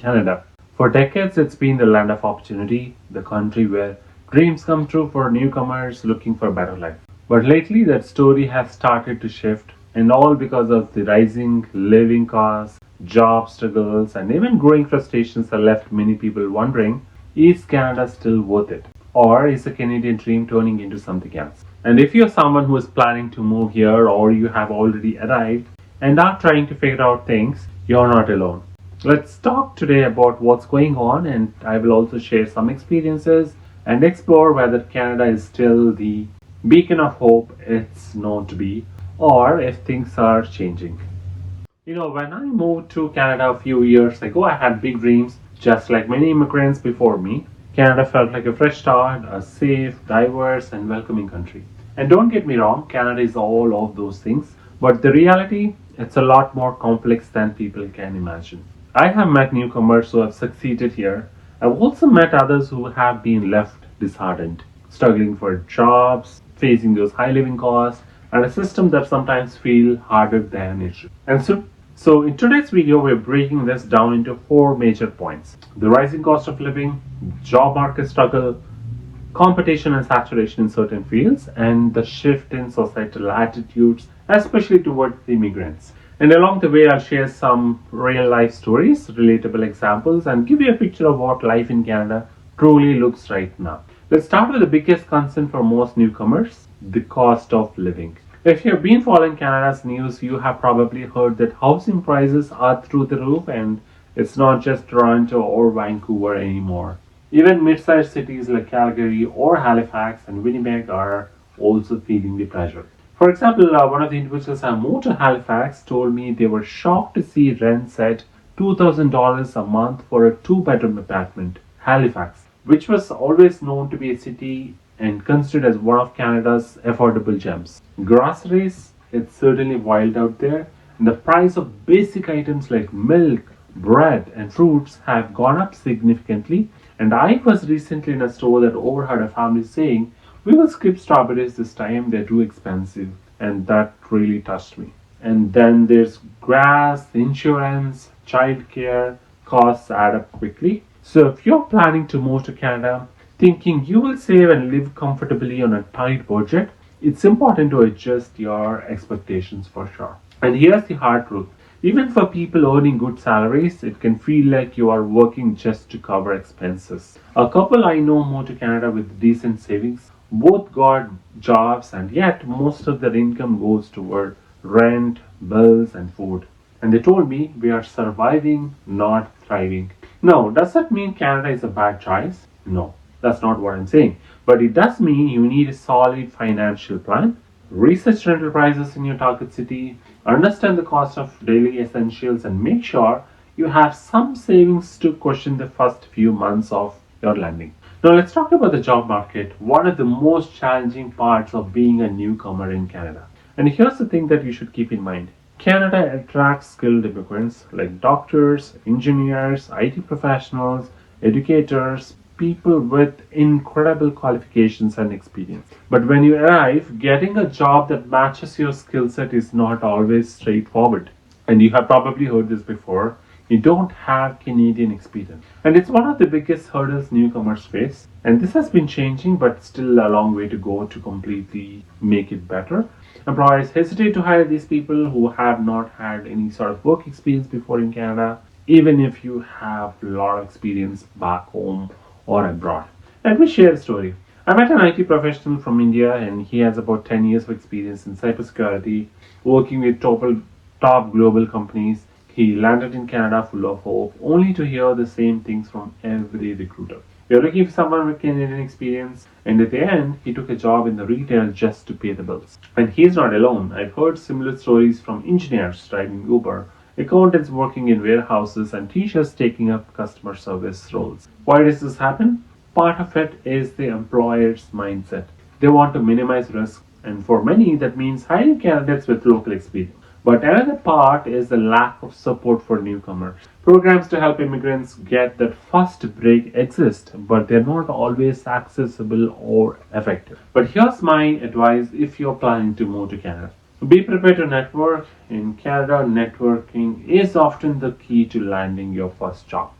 Canada. For decades, it's been the land of opportunity, the country where dreams come true for newcomers looking for a better life. But lately, that story has started to shift, and all because of the rising living costs, job struggles, and even growing frustrations have left many people wondering, is Canada still worth it? Or is the Canadian dream turning into something else? And if you're someone who is planning to move here or you have already arrived and are trying to figure out things, you're not alone. Let's talk today about what's going on, and I will also share some experiences and explore whether Canada is still the beacon of hope it's known to be, or if things are changing. When I moved to Canada a few years ago, I had big dreams, just like many immigrants before me. Canada felt like a fresh start, a safe, diverse, and welcoming country. And don't get me wrong, Canada is all of those things, but the reality, it's a lot more complex than people can imagine. I have met newcomers who have succeeded here. I've also met others who have been left disheartened, struggling for jobs, facing those high living costs, and a system that sometimes feel harder than it should. So in today's video, we're breaking this down into four major points: the rising cost of living, job market struggle, competition and saturation in certain fields, and the shift in societal attitudes, especially towards the immigrants. And along the way, I'll share some real life stories, relatable examples, and give you a picture of what life in Canada truly looks right now. Let's start with the biggest concern for most newcomers: the cost of living. If you've been following Canada's news, you have probably heard that housing prices are through the roof, and it's not just Toronto or Vancouver anymore. Even mid-sized cities like Calgary or Halifax and Winnipeg are also feeling the pressure. For example, one of the individuals I moved to Halifax told me they were shocked to see rents at $2,000 a month for a two-bedroom apartment. Halifax, which was always known to be a city and considered as one of Canada's affordable gems. Groceries, it's certainly wild out there, and the price of basic items like milk, bread, and fruits have gone up significantly. And I was recently in a store that overheard a family saying, "We will skip strawberries this time, they're too expensive." And that really touched me. And then there's gas, insurance, childcare, costs add up quickly. So if you're planning to move to Canada, thinking you will save and live comfortably on a tight budget, it's important to adjust your expectations for sure. And here's the hard truth. Even for people earning good salaries, it can feel like you are working just to cover expenses. A couple I know moved to Canada with decent savings. Both got jobs, and yet most of their income goes toward rent, bills, and food. And they told me, "We are surviving, not thriving." Now, does that mean Canada is a bad choice? No. That's not what I'm saying. But it does mean you need a solid financial plan, research rental prices in your target city, understand the cost of daily essentials, and make sure you have some savings to cushion the first few months of your landing. Now let's talk about the job market, one of the most challenging parts of being a newcomer in Canada. And here's the thing that you should keep in mind. Canada attracts skilled immigrants like doctors, engineers, IT professionals, educators, people with incredible qualifications and experience. But when you arrive, getting a job that matches your skill set is not always straightforward. And you have probably heard this before. You don't have Canadian experience. And it's one of the biggest hurdles newcomers face. And this has been changing, but still a long way to go to completely make it better. Employers hesitate to hire these people who have not had any sort of work experience before in Canada, even if you have a lot of experience back home or abroad. Let me share a story. I met an IT professional from India, and he has about 10 years of experience in cybersecurity, working with top global companies. He landed in Canada full of hope, only to hear the same things from every recruiter. We are looking for someone with Canadian experience, and at the end, he took a job in the retail just to pay the bills. And he's not alone. I've heard similar stories from engineers driving Uber, accountants working in warehouses, and teachers taking up customer service roles. Why does this happen? Part of it is the employer's mindset. They want to minimize risk, and for many, that means hiring candidates with local experience. But another part is the lack of support for newcomers. Programs to help immigrants get that first break exist, but they're not always accessible or effective. But here's my advice if you're planning to move to Canada. Be prepared to network. In Canada, networking is often the key to landing your first job.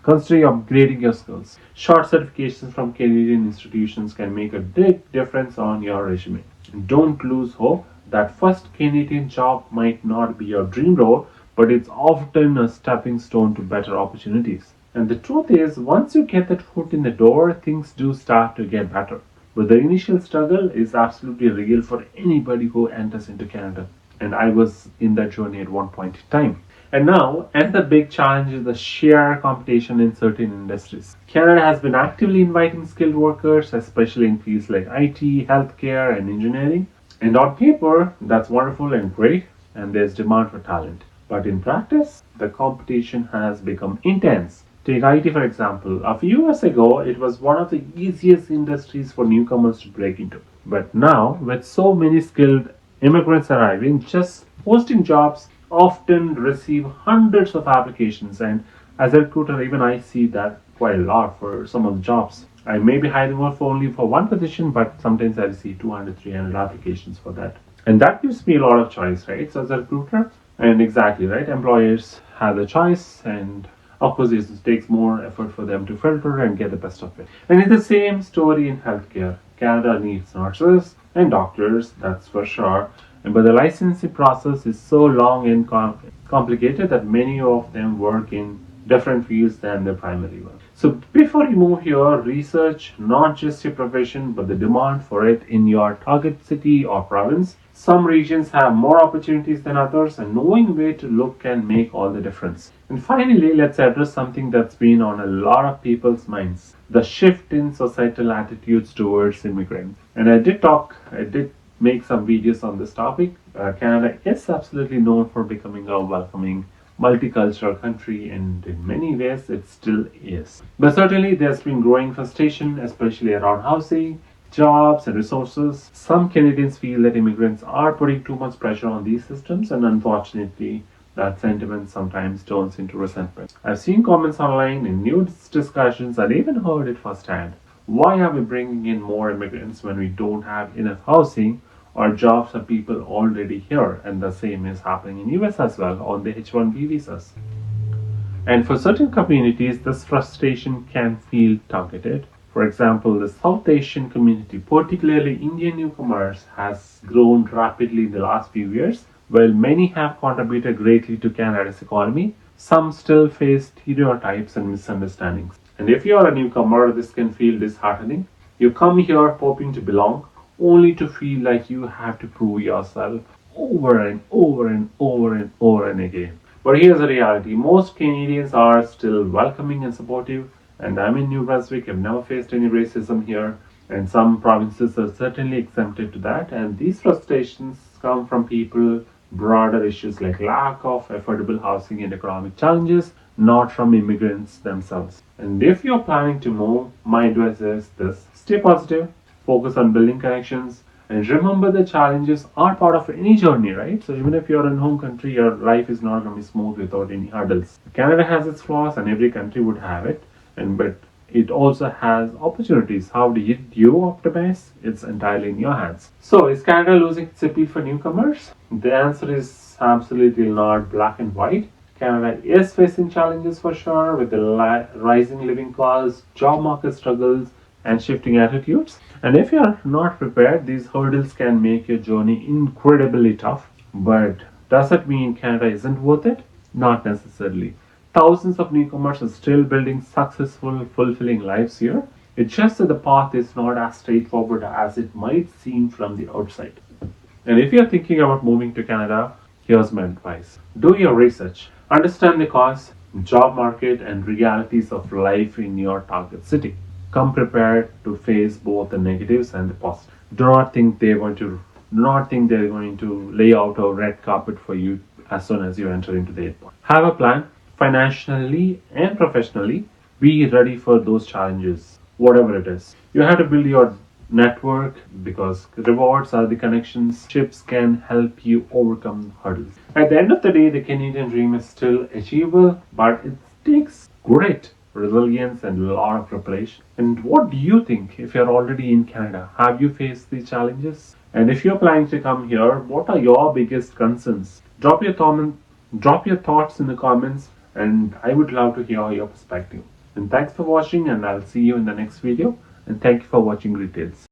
Consider upgrading your skills. Short certifications from Canadian institutions can make a big difference on your resume. And don't lose hope. That first Canadian job might not be your dream role, but it's often a stepping stone to better opportunities. And the truth is, once you get that foot in the door, things do start to get better. But the initial struggle is absolutely real for anybody who enters into Canada. And I was in that journey at one point in time. And now, another big challenge is the sheer competition in certain industries. Canada has been actively inviting skilled workers, especially in fields like IT, healthcare, and engineering. And on paper, that's wonderful and great, and there's demand for talent. But in practice, the competition has become intense. Take IT for example. A few years ago, it was one of the easiest industries for newcomers to break into. But now, with so many skilled immigrants arriving, just posting jobs often receive hundreds of applications. And as a recruiter, even I see that quite a lot for some of the jobs. I may be hiring for only for one position, but sometimes I receive 200, 300 applications for that. And that gives me a lot of choice, right? So as a recruiter, and exactly, right? Employers have the choice, and of course, it takes more effort for them to filter and get the best of it. And it's the same story in healthcare. Canada needs nurses and doctors, that's for sure. But the licensing process is so long and complicated that many of them work in different fields than their primary one. So before you move here, research not just your profession but the demand for it in your target city or province. Some regions have more opportunities than others, and knowing where to look can make all the difference. And finally, let's address something that's been on a lot of people's minds: the shift in societal attitudes towards immigrants. And I did make some videos on this topic. Canada is absolutely known for becoming a welcoming multicultural country, and in many ways it still is. But certainly there's been growing frustration, especially around housing, jobs, and resources. Some Canadians feel that immigrants are putting too much pressure on these systems, and unfortunately, that sentiment sometimes turns into resentment. I've seen comments online, in news discussions, and even heard it firsthand. Why are we bringing in more immigrants when we don't have enough housing or jobs for people already here? And the same is happening in US as well on the H-1B visas. And for certain communities, this frustration can feel targeted. For example, the South Asian community, particularly Indian newcomers, has grown rapidly in the last few years. While many have contributed greatly to Canada's economy, some still face stereotypes and misunderstandings. And if you are a newcomer, this can feel disheartening. You come here hoping to belong, only to feel like you have to prove yourself over and over and over and over and again. But here's the reality: most Canadians are still welcoming and supportive. And I'm in New Brunswick, I've never faced any racism here, and some provinces are certainly exempted to that. And these frustrations come from people, broader issues like lack of affordable housing and economic challenges, not from immigrants themselves. And if you're planning to move, my advice is this: stay positive, focus on building connections, and remember the challenges are part of any journey, right? So even if you're in home country, your life is not going to be smooth without any hurdles. Canada has its flaws, and every country would have it, but it also has opportunities. How do you optimize? It's entirely in your hands. So is Canada losing its appeal for newcomers? The answer is absolutely not black and white. Canada is facing challenges for sure, with the rising living costs, job market struggles, and shifting attitudes. And if you're not prepared, these hurdles can make your journey incredibly tough. But does that mean Canada isn't worth it? Not necessarily. Thousands of newcomers are still building successful, fulfilling lives here. It's just that the path is not as straightforward as it might seem from the outside. And if you're thinking about moving to Canada, here's my advice. Do your research. Understand the costs, job market, and realities of life in your target city. Come prepared to face both the negatives and the positives. Do not think they're going to lay out a red carpet for you as soon as you enter into the airport. Have a plan, financially and professionally. Be ready for those challenges, whatever it is. You have to build your network, because rewards are the connections. Chips can help you overcome hurdles. At the end of the day, the Canadian dream is still achievable, but it takes grit, resilience, and a lot of preparation. And what do you think if you're already in Canada? Have you faced these challenges? And if you're planning to come here, what are your biggest concerns? Drop your thoughts in the comments, and I would love to hear your perspective. And thanks for watching, and I'll see you in the next video. And thank you for watching Retails.